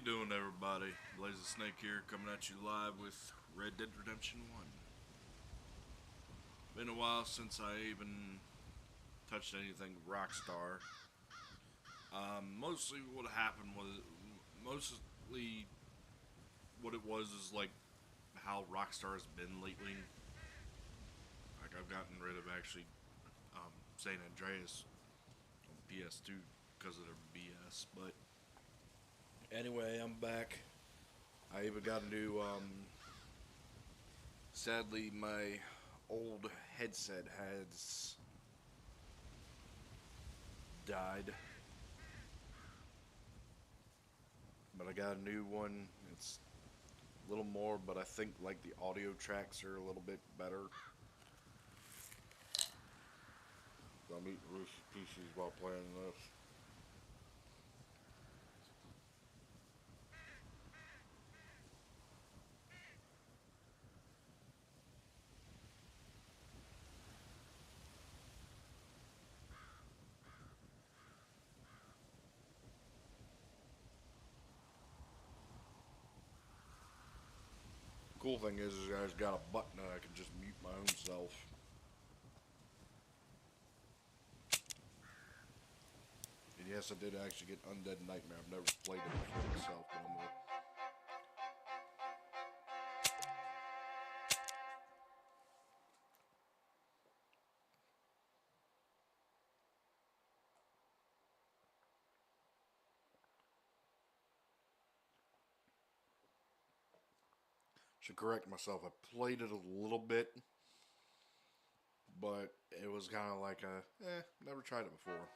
doing, everybody? Blaze the Snake here, coming at you live with Red Dead Redemption 1. Been a while since I even touched anything Rockstar. Mostly what happened was, mostly what it was is like how Rockstar has been lately. Like I've gotten rid of actually San Andreas on PS2 because of their BS. But anyway, I'm back. I even got a new, sadly my old headset has died. But I got a new one. It's a little more, but I think like the audio tracks are a little bit better. So I'm eating Reese's Pieces while playing this. Cool thing is I got a button that I can just mute my own self. And yes, I did actually get Undead Nightmare. I've never played it before myself, but I'm gonna. Should correct myself. I played it a little bit, but it was kind of like never tried it before.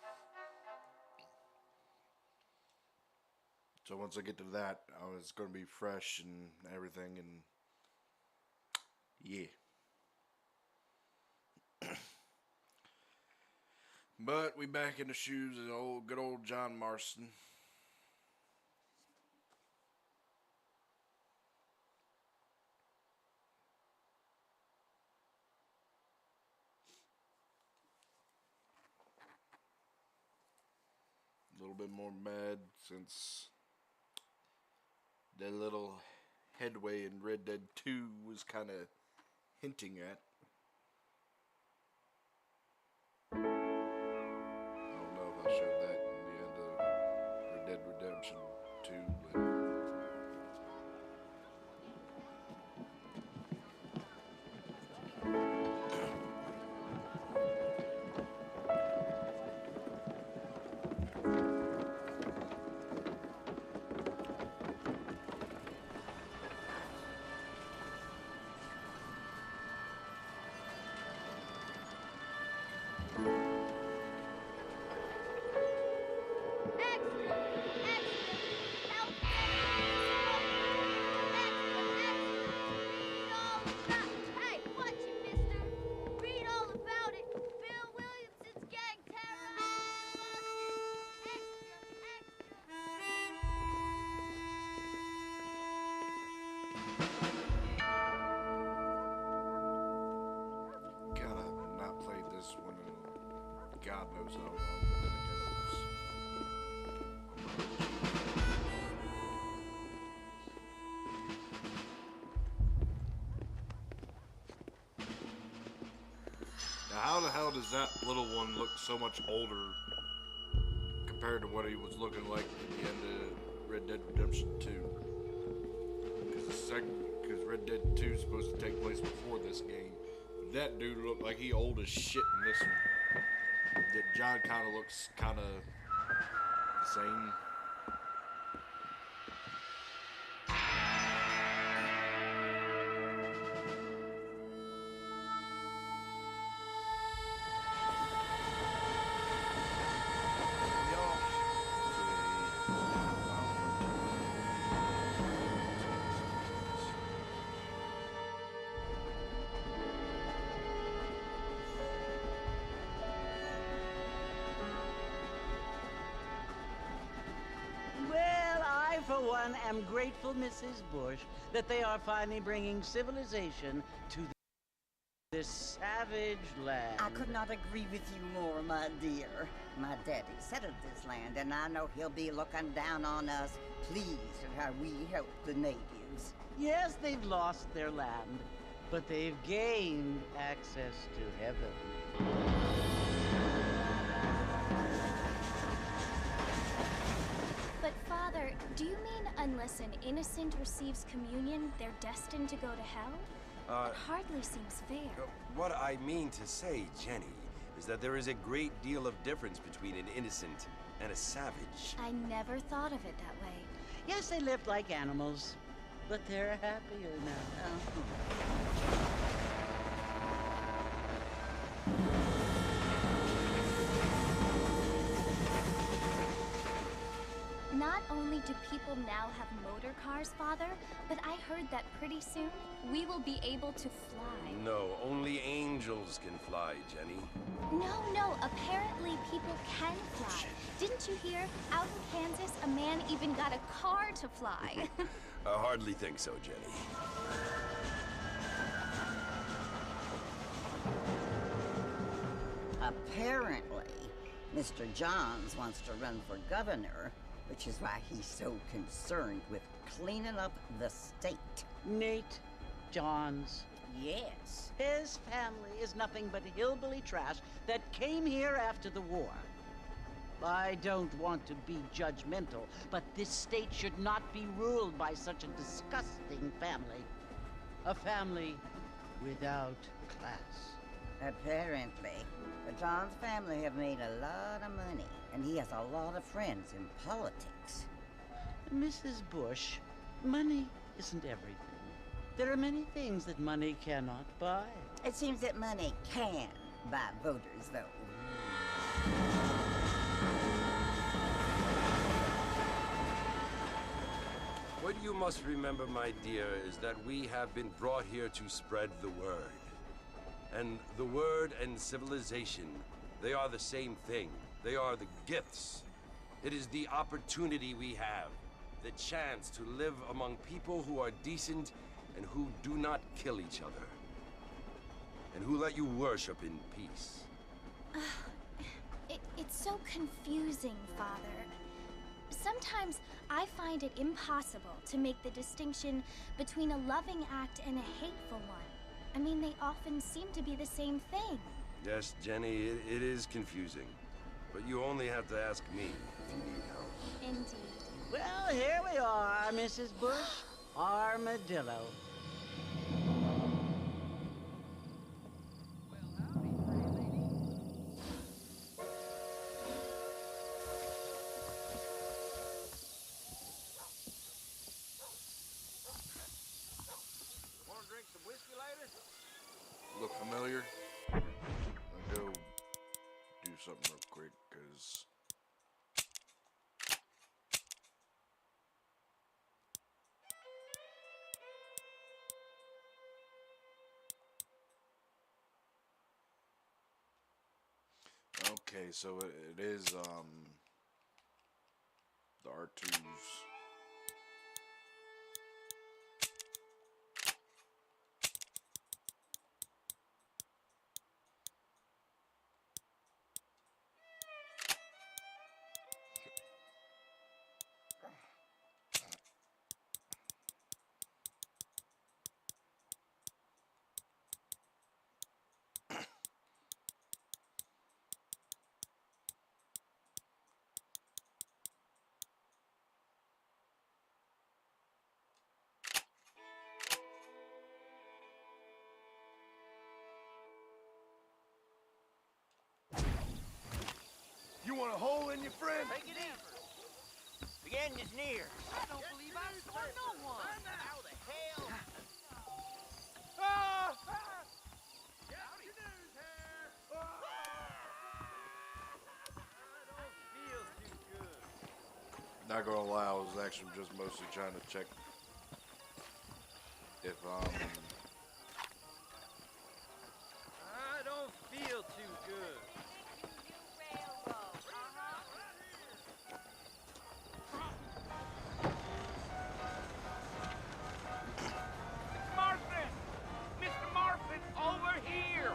So once I get to that, it's going to be fresh and everything, and yeah. But we back in the shoes of good old John Marston. A little bit more mad since that little headway in Red Dead 2 was kind of hinting at. I don't know if I showed that in the end of Red Dead Redemption 2, but God knows how long, but then again Now how the hell does that little one look so much older compared to what he was looking like at the end of Red Dead Redemption 2? Because Red Dead 2 is supposed to take place before this game. But that dude looked like he old as shit in this one. That John kind of looks kind of the same. For one, am grateful, Mrs. Bush, that they are finally bringing civilization to this savage land. I could not agree with you more, my dear. My daddy settled this land, and I know he'll be looking down on us, pleased at how we help the natives. Yes, they've lost their land, but they've gained access to heaven. But Father, do you mean unless an innocent receives communion, they're destined to go to hell? That hardly seems fair. What I mean to say, Jenny, is that there is a great deal of difference between an innocent and a savage. I never thought of it that way. Yes, they lived like animals, but they're happier now. Not only do people now have motor cars, Father, but I heard that pretty soon we will be able to fly. No, only angels can fly, Jenny. No, apparently people can fly. Didn't you hear? Out in Kansas, a man even got a car to fly. I hardly think so, Jenny. Apparently, Mr. Johns wants to run for governor, which is why he's so concerned with cleaning up the state. Nate Johns. Yes. His family is nothing but hillbilly trash that came here after the war. I don't want to be judgmental, but this state should not be ruled by such a disgusting family. A family without class. Apparently, the Johns family have made a lot of money, and he has a lot of friends in politics. Mrs. Bush, money isn't everything. There are many things that money cannot buy. It seems that money can buy voters, though. What you must remember, my dear, is that we have been brought here to spread the word. And the word and civilization, they are the same thing. They are the gifts. It is the opportunity we have, the chance to live among people who are decent and who do not kill each other. And who let you worship in peace. It's so confusing, Father. Sometimes I find it impossible to make the distinction between a loving act and a hateful one. I mean, they often seem to be the same thing. Yes, Jenny, it is confusing. But you only have to ask me if you need help. Indeed. Well, here we are, Mrs. Bush. Armadillo. Look familiar? I'll go do something real quick, because... Okay, so it is, the R2's... You want a hole in your friend? Take it easy. The end is near. I don't believe I saw no one. How the hell? Ah! Get your news here! I don't feel too good. Not gonna lie, I was actually just mostly trying to check if, I don't feel too good. Marvin! Mr. Marvin, over here!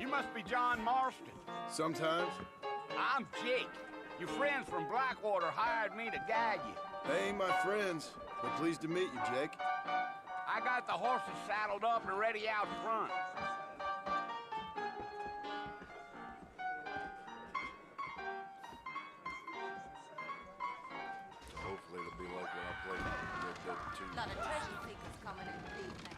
must be John Marston. Sometimes. I'm Jake. Your friends from Blackwater hired me to guide you. They ain't my friends, but pleased to meet you, Jake. I got the horses saddled up and ready out front. Hopefully it'll be like when I played Red Dead 2. Lot of treasure seekers coming in the evening.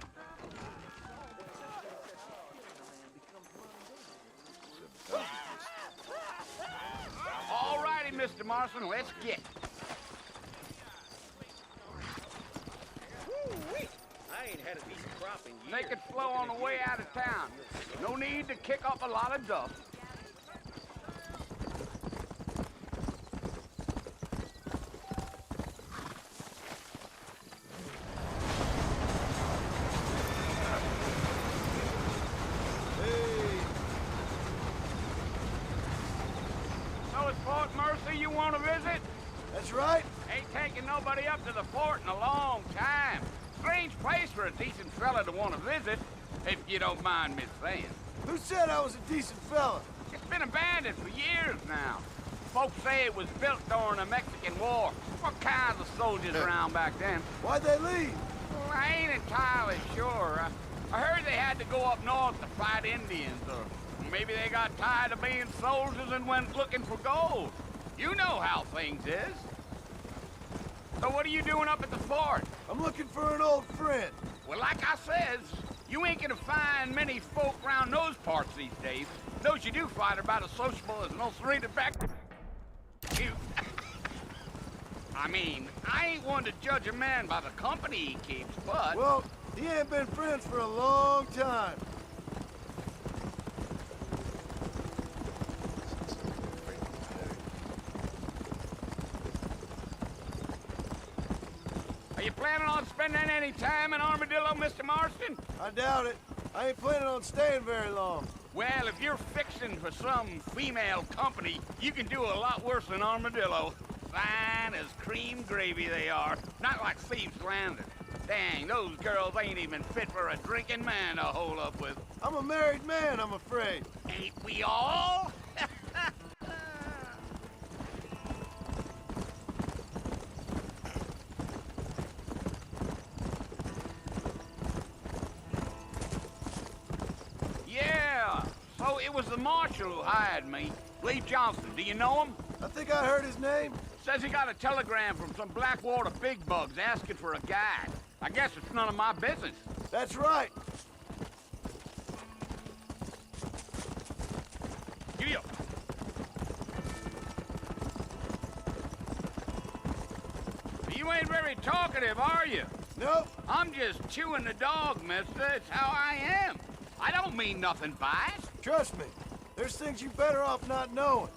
All righty, Mr. Marston, let's get. I ain't had a decent crop in years. Take it slow on the way out of town. No need to kick up a lot of dust. So it's Fort Mercy you want to visit? That's right. Ain't taking nobody up to the fort in a long time. Strange place for a decent fella to want to visit, if you don't mind me saying. Who said I was a decent fella? It's been abandoned for years now. Folks say it was built during the Mexican War. What kinds of soldiers around back then? Why'd they leave? Well, I ain't entirely sure. I heard they had to go up north to fight Indians, or maybe they got tired of being soldiers and went looking for gold. You know how things is. So what are you doing up at the fort? I'm looking for an old friend. Well, like I says, you ain't gonna find many folk around those parts these days. Those you do find are about as sociable as an old serena back. You. I mean, I ain't one to judge a man by the company he keeps, but... Well, he ain't been friends for a long time. Are you planning on spending any time in Armadillo, Mr. Marston? I doubt it. I ain't planning on staying very long. Well, if you're fixing for some female company, you can do a lot worse than Armadillo. Fine as cream gravy they are. Not like Thieves Landing. Dang, those girls ain't even fit for a drinking man to hold up with. I'm a married man, I'm afraid. Ain't we all? Yeah, so it was the marshal who hired me. Lee Johnson, do you know him? I think I heard his name. Says he got a telegram from some Blackwater big bugs asking for a guide. I guess it's none of my business. That's right. Giddy up. You ain't very talkative, are you? Nope. I'm just chewing the dog, mister. It's how I am. I don't mean nothing by it. Trust me. There's things you better off not knowing.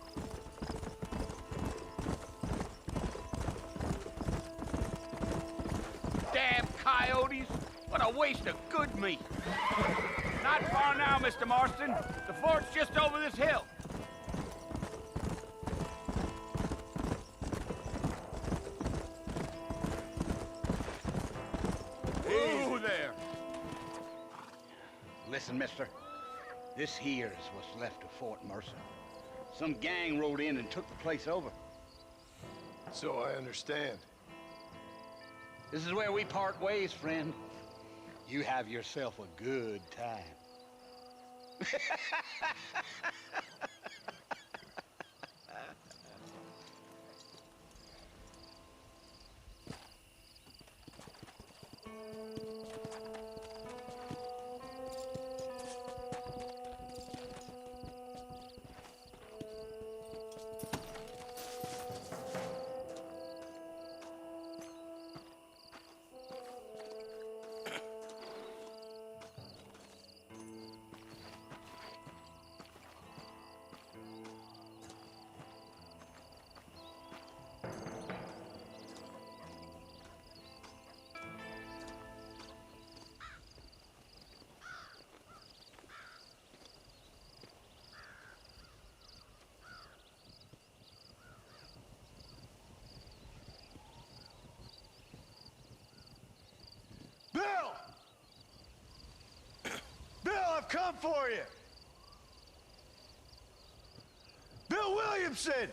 Damn coyotes. What a waste of good meat. Not far now, Mr. Marston. The fort's just over this hill. Ooh, there. Listen, mister. This here is what's left of Fort Mercer. Some gang rode in and took the place over. So I understand. This is where we part ways, friend. You have yourself a good time. Bill, I've come for you. Bill Williamson!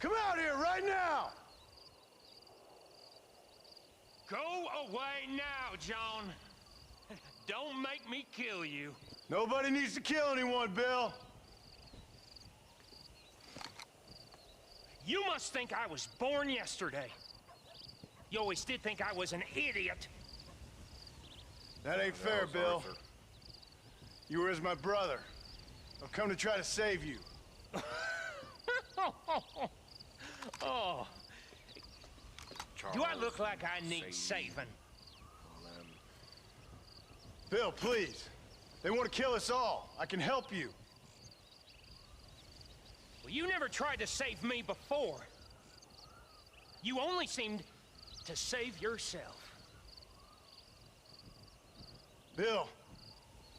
Come out here right now! Go away now, John. Don't make me kill you. Nobody needs to kill anyone, Bill. You must think I was born yesterday. You always did think I was an idiot. That ain't fair, Bill. You were as my brother. I've come to try to save you. Oh. Do I look like I need saving? Bill, please. They want to kill us all. I can help you. Well, you never tried to save me before. You only seemed to save yourself. Bill,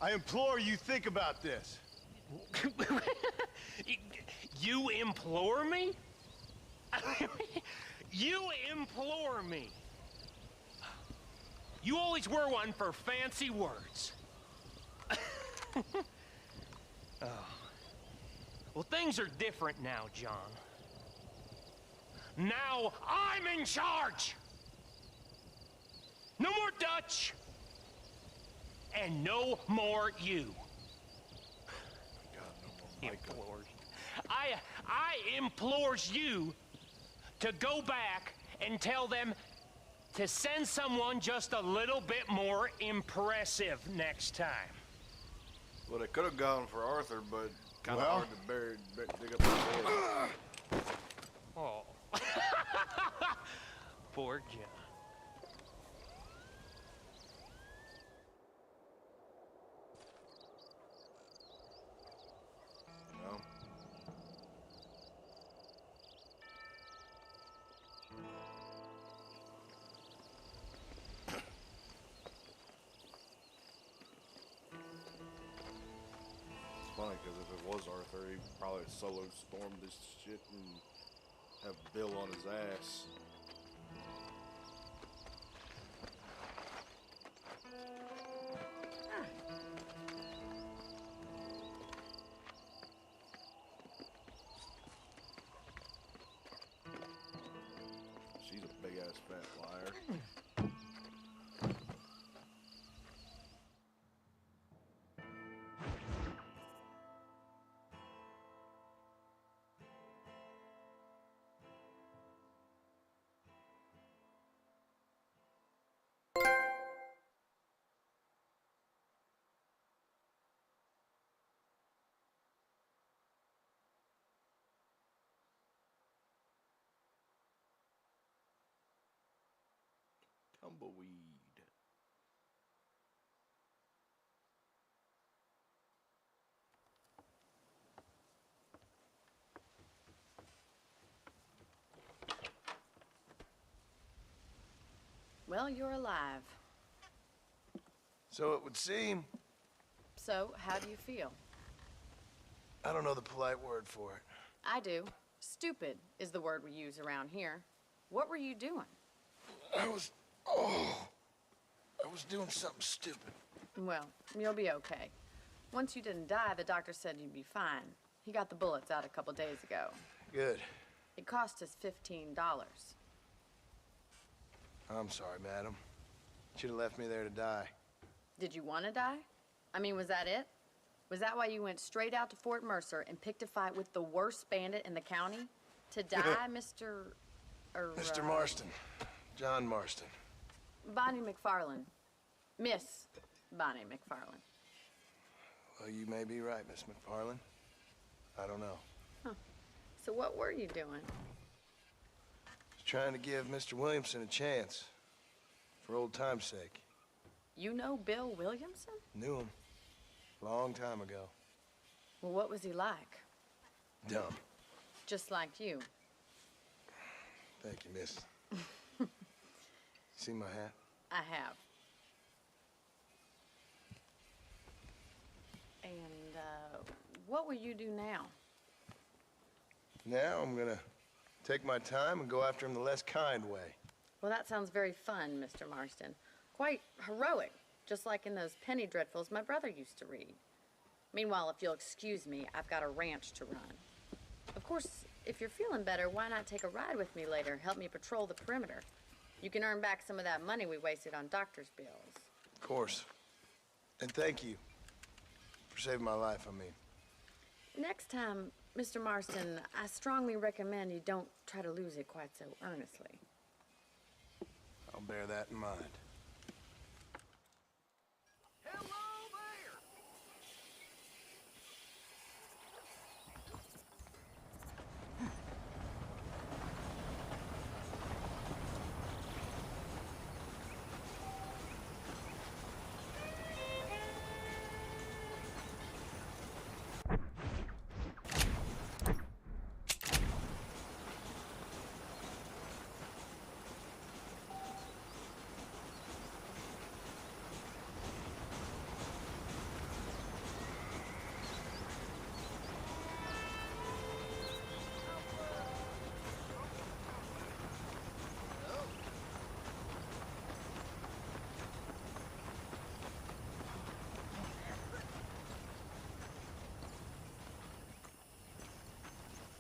I implore you think about this. You implore me? You implore me. You always were one for fancy words. Oh. Well, things are different now, John. Now I'm in charge. No more Dutch. And no more you. God, no more Micah. Implores. I implores you to go back and tell them to send someone just a little bit more impressive next time. Well, they could have gone for Arthur, but kind of Well? hard to dig up the dead. Oh. Poor John. No. It's funny because if it was Arthur, he'd probably solo storm this shit and have Bill on his ass. She's a big ass fat liar. Tumbleweed. Well, you're alive. So it would seem. So, how do you feel? I don't know the polite word for it. I do. Stupid is the word we use around here. What were you doing? I was doing something stupid. Well, you'll be okay. Once you didn't die, the doctor said you'd be fine. He got the bullets out a couple days ago. Good. It cost us $15. I'm sorry, madam. Should have left me there to die. Did you want to die? I mean, was that it? Was that why you went straight out to Fort Mercer and picked a fight with the worst bandit in the county? To die, Mr. Mr. Marston. John Marston. Bonnie McFarland. Miss Bonnie McFarland. Well, you may be right, Miss McFarland. I don't know. So what were you doing? Just trying to give Mr. Williamson a chance. For old time's sake. You know Bill Williamson? Knew him. Long time ago. Well, what was he like? Dumb. Just like you. Thank you, miss. See my hat? I have. And, what will you do now? Now I'm gonna take my time and go after him the less kind way. Well, that sounds very fun, Mr. Marston. Quite heroic, just like in those penny dreadfuls my brother used to read. Meanwhile, if you'll excuse me, I've got a ranch to run. Of course, if you're feeling better, why not take a ride with me later? Help me patrol the perimeter. You can earn back some of that money we wasted on doctor's bills. Of course. And thank you for saving my life, I mean. Next time, Mr. Marston, I strongly recommend you don't try to lose it quite so earnestly. I'll bear that in mind.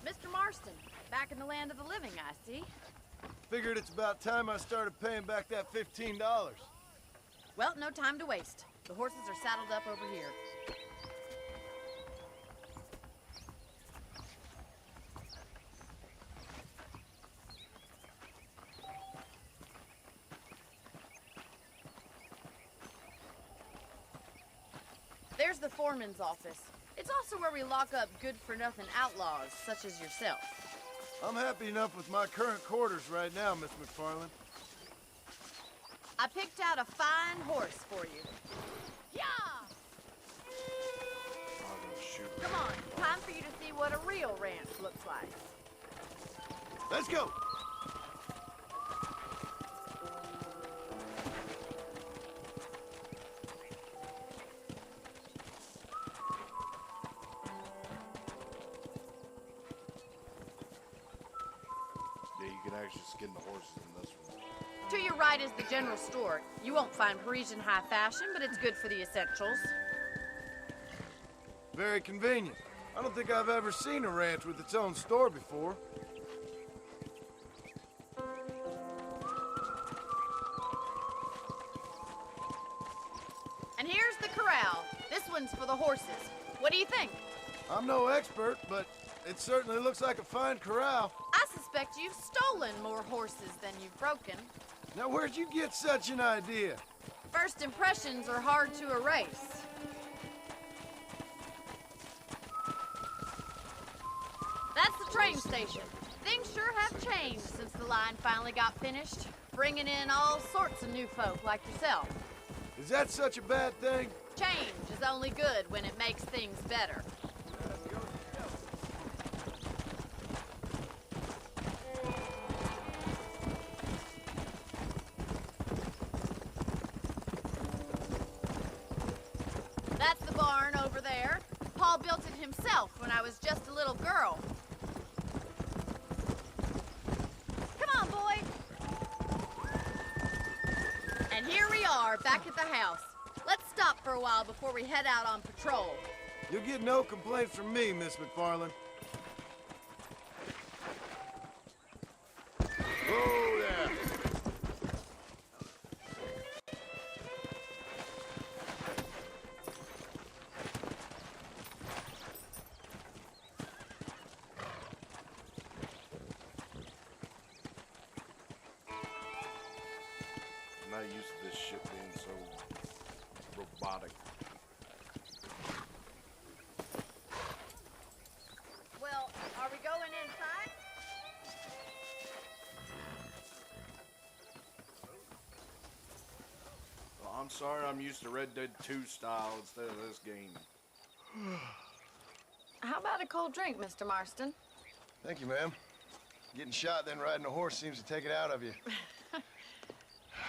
Mr. Marston, back in the land of the living, I see. Figured it's about time I started paying back that $15. Well, no time to waste. The horses are saddled up over here. There's the foreman's office. It's also where we lock up good-for-nothing outlaws, such as yourself. I'm happy enough with my current quarters right now, Miss McFarland. I picked out a fine horse for you. Yeah! Come on, time for you to see what a real ranch looks like. Let's go! Yeah, you can actually skin the horses in this one. To your right is the general store. You won't find Parisian high fashion, but it's good for the essentials. Very convenient. I don't think I've ever seen a ranch with its own store before. And here's the corral. This one's for the horses. What do you think? I'm no expert, but it certainly looks like a fine corral. I suspect you've stolen more horses than you've broken. Now, where'd you get such an idea? First impressions are hard to erase. That's the train station. Things sure have changed since the line finally got finished, bringing in all sorts of new folk like yourself. Is that such a bad thing? Change is only good when it makes things better. That's the barn over there. Paul built it himself when I was just a little girl. Come on, boy. And here we are, back at the house. Let's stop for a while before we head out on patrol. You'll get no complaints from me, Miss McFarland. Whoa there! I'm not used to this shit being so robotic. Well, are we going inside? Well, I'm sorry, I'm used to Red Dead 2 style instead of this game. How about a cold drink, Mr. Marston? Thank you, ma'am. Getting shot, then riding a horse seems to take it out of you.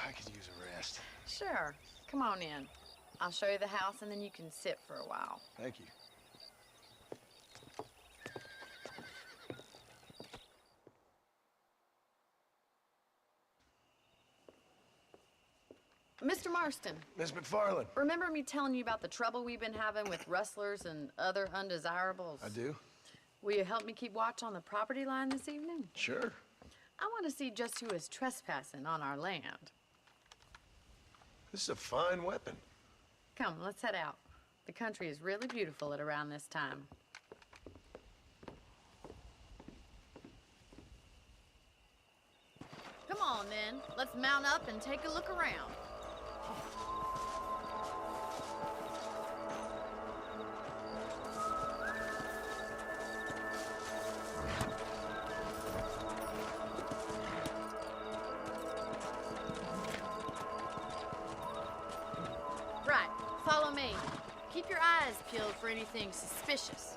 I could use a rest. Sure. Come on in. I'll show you the house, and then you can sit for a while. Thank you. Mr. Marston. Miss McFarland. Remember me telling you about the trouble we've been having with rustlers and other undesirables? I do. Will you help me keep watch on the property line this evening? Sure. I want to see just who is trespassing on our land. This is a fine weapon. Come, let's head out. The country is really beautiful at around this time. Come on, then. Let's mount up and take a look around. Right. Follow me. Keep your eyes peeled for anything suspicious.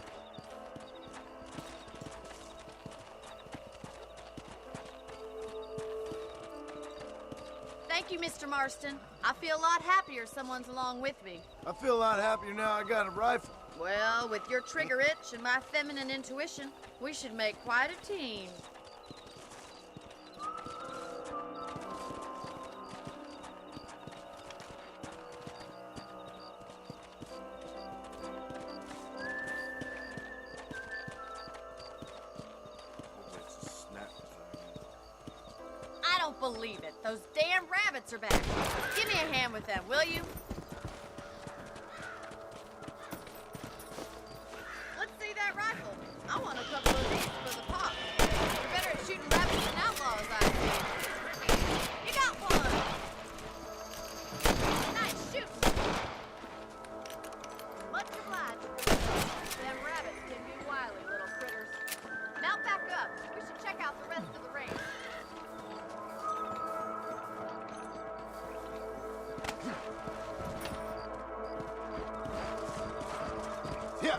Thank you, Mr. Marston. I feel a lot happier someone's along with me. I feel a lot happier now I got a rifle. Well, with your trigger itch and my feminine intuition, we should make quite a team. It's a snap thing. I don't believe it. Those damn rabbits are back. Give me a hand with them, will you? Let's see that rifle. I want a couple of these for the pop. You're better at shooting rabbits than outlaws, I see. You got one. Nice shooting. Much obliged. Them rabbits can be wily little critters. Mount back up. We should check out the rest of the range. Yeah.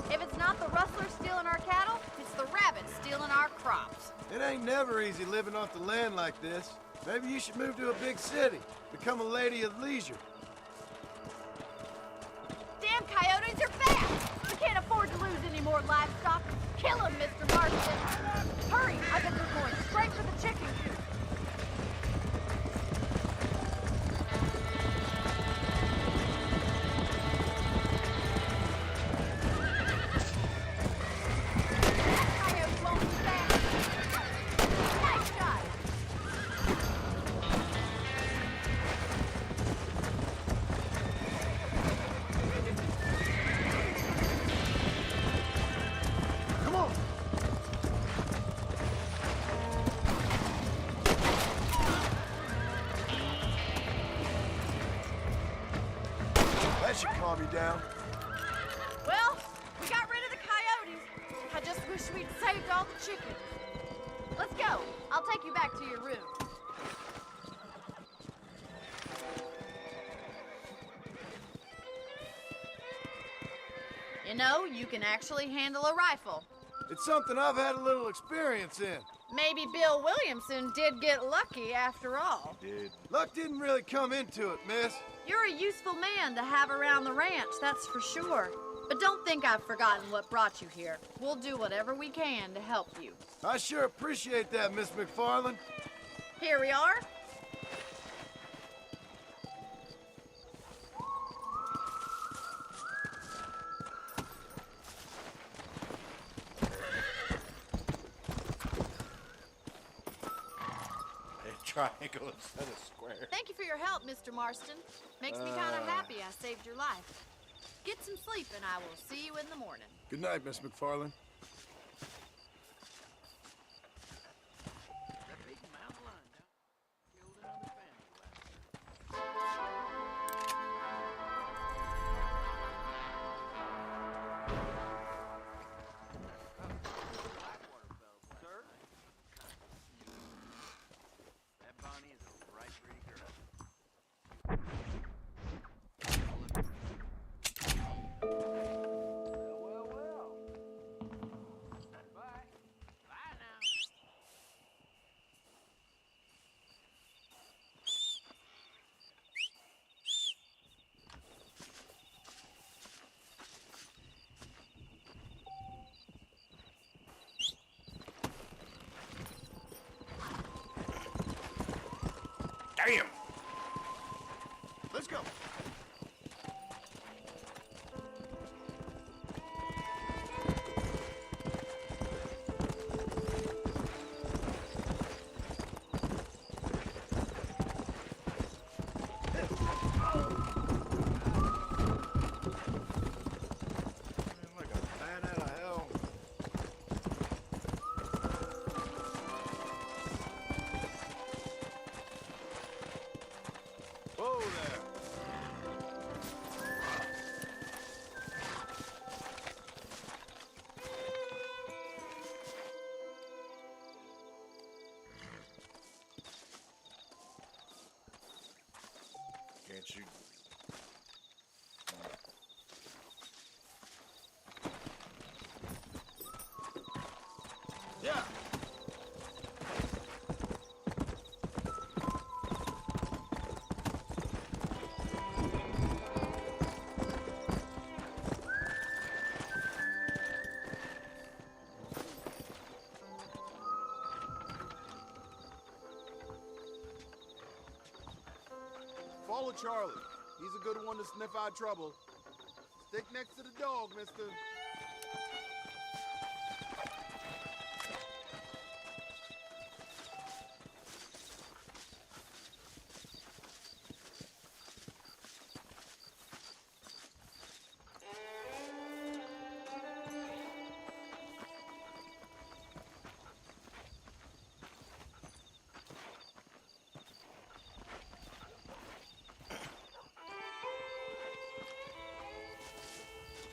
If it's not the rustlers stealing our cattle, it's the rabbits stealing our crops. It ain't never easy living off the land like this. Maybe you should move to a big city. Become a lady of leisure. Damn coyotes are back! We can't afford to lose any more livestock. Kill them, Mr. Marston. Hurry, I bet they're going straight for the chicken coop. That coyote won't be back. Nice shot. Come on. That should calm you down. Well, we got rid of the coyotes. I just wish we'd saved all the chickens. Let's go. I'll take you back to your room. You know, you can actually handle a rifle. It's something I've had a little experience in. Maybe Bill Williamson did get lucky after all. Did. Luck didn't really come into it, miss. You're a useful man to have around the ranch, that's for sure. But don't think I've forgotten what brought you here. We'll do whatever we can to help you. I sure appreciate that, Miss McFarland. Here we are. A triangle instead of square. Thank you for your help, Mr. Marston. Makes me kind of happy I saved your life. Get some sleep and I will see you in the morning. Good night, Miss McFarland. go. Like a bat out of hell. Whoa there. Can't you? Yeah. Follow Charlie. He's a good one to sniff out trouble. Stick next to the dog, mister.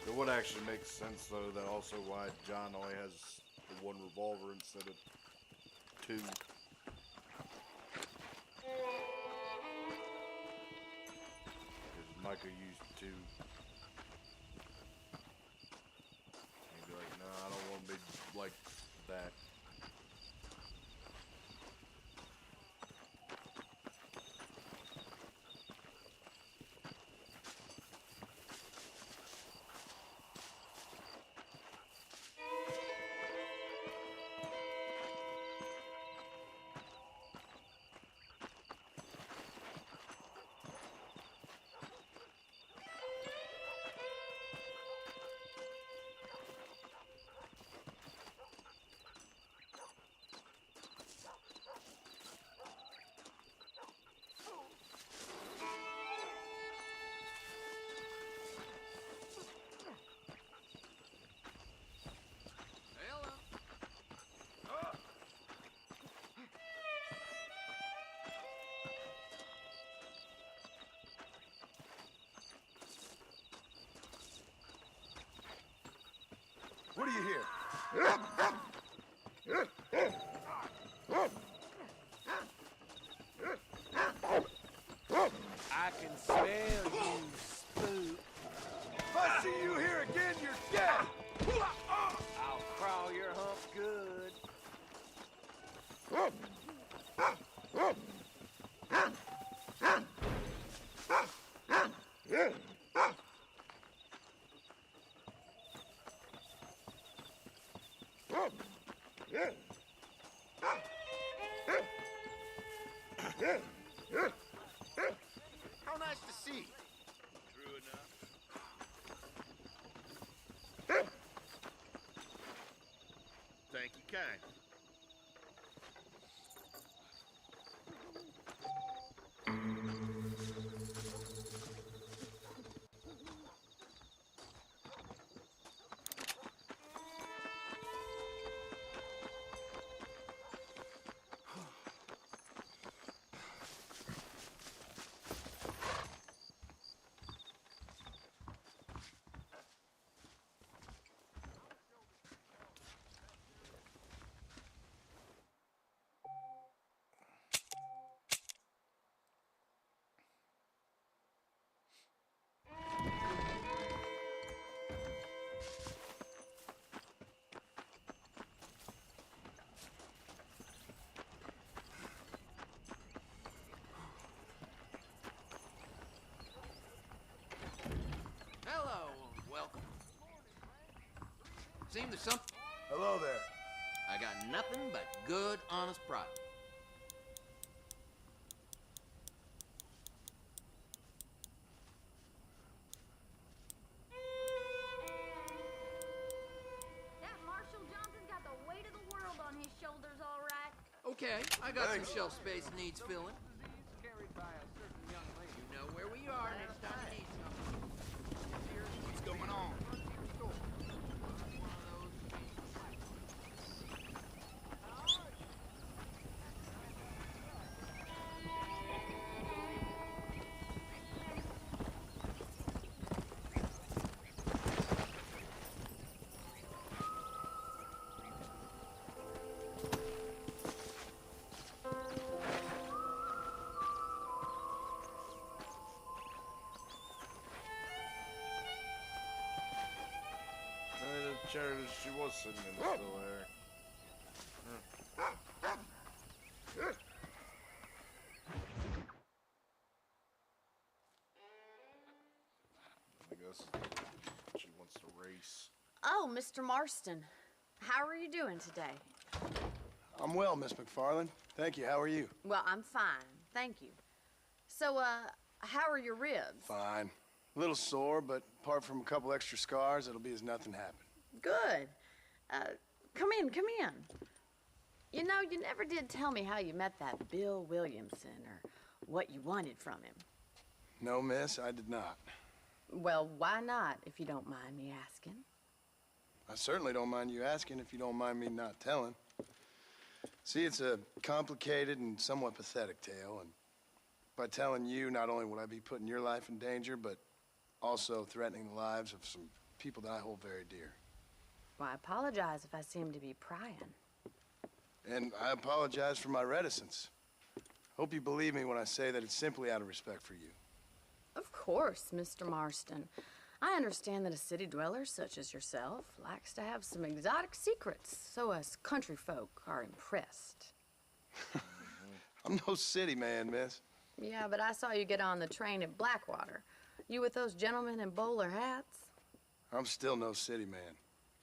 It would actually make sense, though, that also why John only has the one revolver instead of two. Because Micah used two. He'd be like, no, I don't want to be like that. What do you hear? I can smell you, spook. If I see you here again, you're dead. I'll crawl your hump good. How nice to see. True enough. Thank you, kind. Hello, welcome. Seems there's something. Hello there. I got nothing but good, honest product. I got some shelf space needs filling. You know where we are next time you need something. What's going on? The chair that she was sitting in is still there. I guess she wants to race. Oh, Mr. Marston. How are you doing today? I'm well, Miss McFarland. Thank you. How are you? Well, I'm fine. Thank you. So, how are your ribs? Fine. A little sore, but apart from a couple extra scars, it'll be as nothing happened. Good. Come in. You know, you never did tell me how you met that Bill Williamson or what you wanted from him. No, miss, I did not. Well, why not, if you don't mind me asking? I certainly don't mind you asking if you don't mind me not telling. See, it's a complicated and somewhat pathetic tale, and by telling you, not only would I be putting your life in danger, but also threatening the lives of some people that I hold very dear. Well, I apologize if I seem to be prying. And I apologize for my reticence. Hope you believe me when I say that it's simply out of respect for you. Of course, Mr. Marston. I understand that a city dweller such as yourself likes to have some exotic secrets, so us country folk are impressed. I'm no city man, miss. Yeah, but I saw you get on the train at Blackwater. You with those gentlemen in bowler hats? I'm still no city man.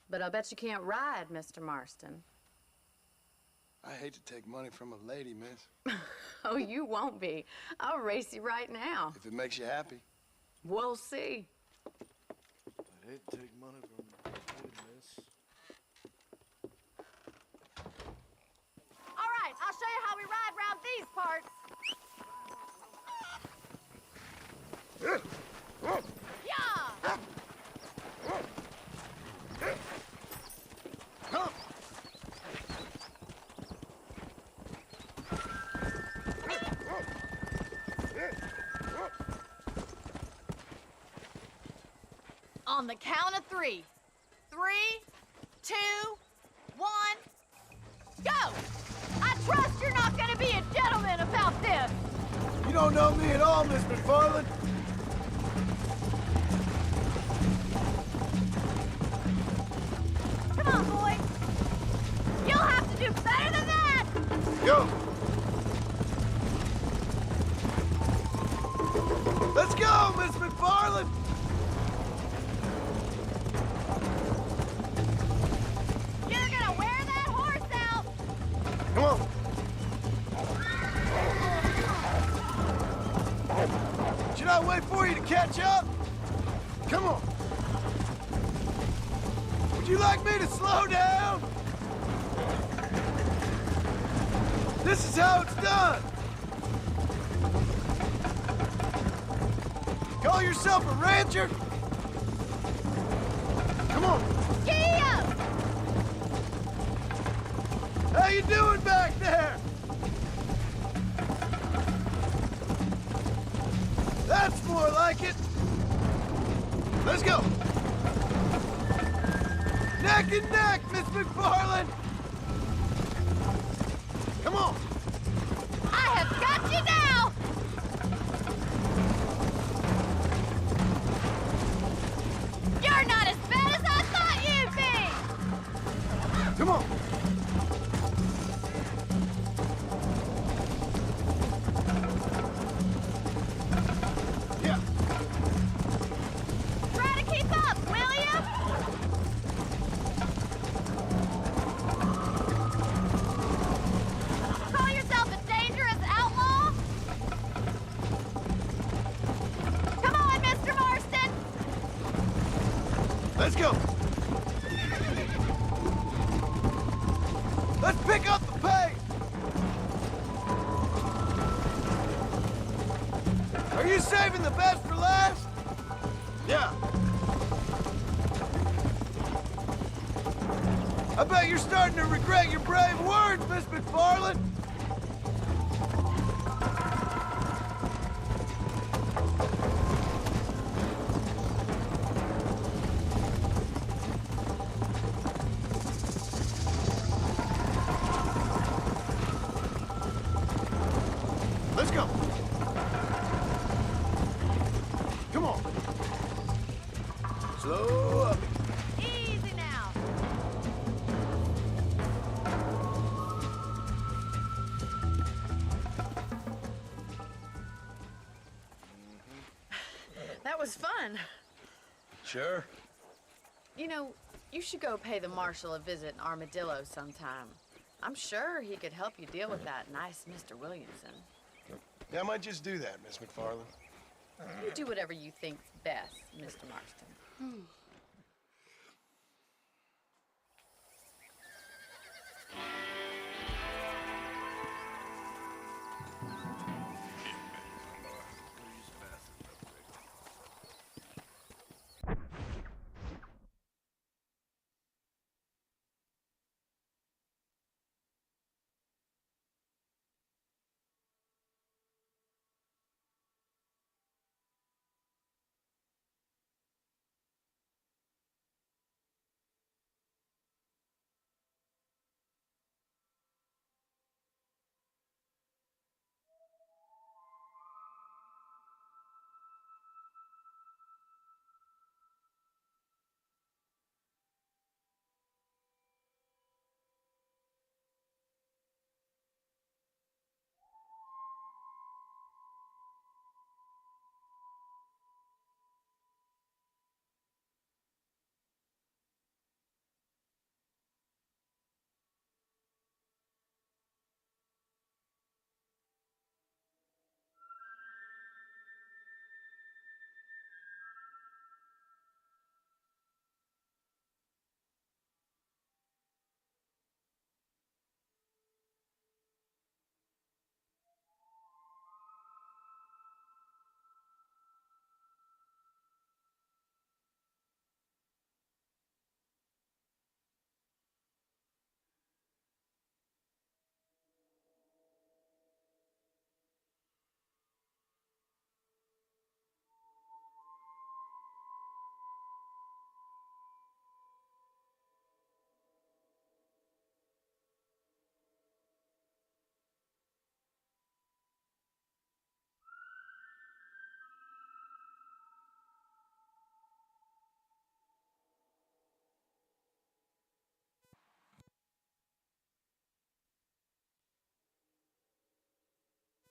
But I bet you can't ride, Mr. Marston. I hate to take money from a lady, miss. Oh, you won't be. I'll race you right now. If it makes you happy. We'll see. I hate to take money from a lady, miss. All right, I'll show you how we ride around these parts. Yeah! On the count of 3. 3, 2, 1, go! I trust you're not gonna be a gentleman about this. You don't know me at all, Miss McFarland. Come on, boy. You'll have to do better than that. Go! Let's go, Miss McFarland! You're gonna wear that horse out. Come on! Should I wait for you to catch up? Come on! Would you like me to slow down? This is how it's done! Call yourself a rancher? Come on! Gee up! How you doing back there? That's more like it. Let's go. Neck and neck, Miss McFarland. Come on. I have got you now. You're not as bad as I thought you'd be. Come on. Yeah. Try to keep up, will you? Call yourself a dangerous outlaw? Come on, Mr. Marston. Let's go. Let's pick up the pace. Saving the best for last? Yeah. I bet you're starting to regret your brave words, Miss McFarland. Let's go. Come on. Slow up. Easy now. That was fun. Sure. You know, you should go pay the marshal a visit in Armadillo sometime. I'm sure he could help you deal with that nice Mr. Williamson. Yeah, I might just do that, Miss McFarland. You do whatever you think's best, Mr. Marston.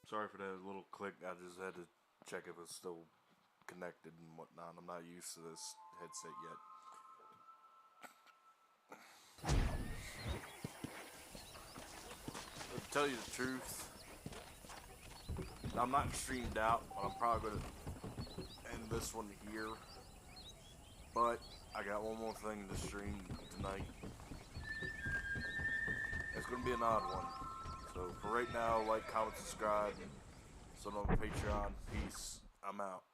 Sorry for that little click. I just had to check if it's still connected and whatnot. I'm not used to this headset yet. To tell you the truth, I'm not streamed out, but I'm probably going to end this one here. But I got one more thing to stream tonight. It's going to be an odd one. So for right now, like, comment, subscribe, sub on Patreon. Peace. I'm out.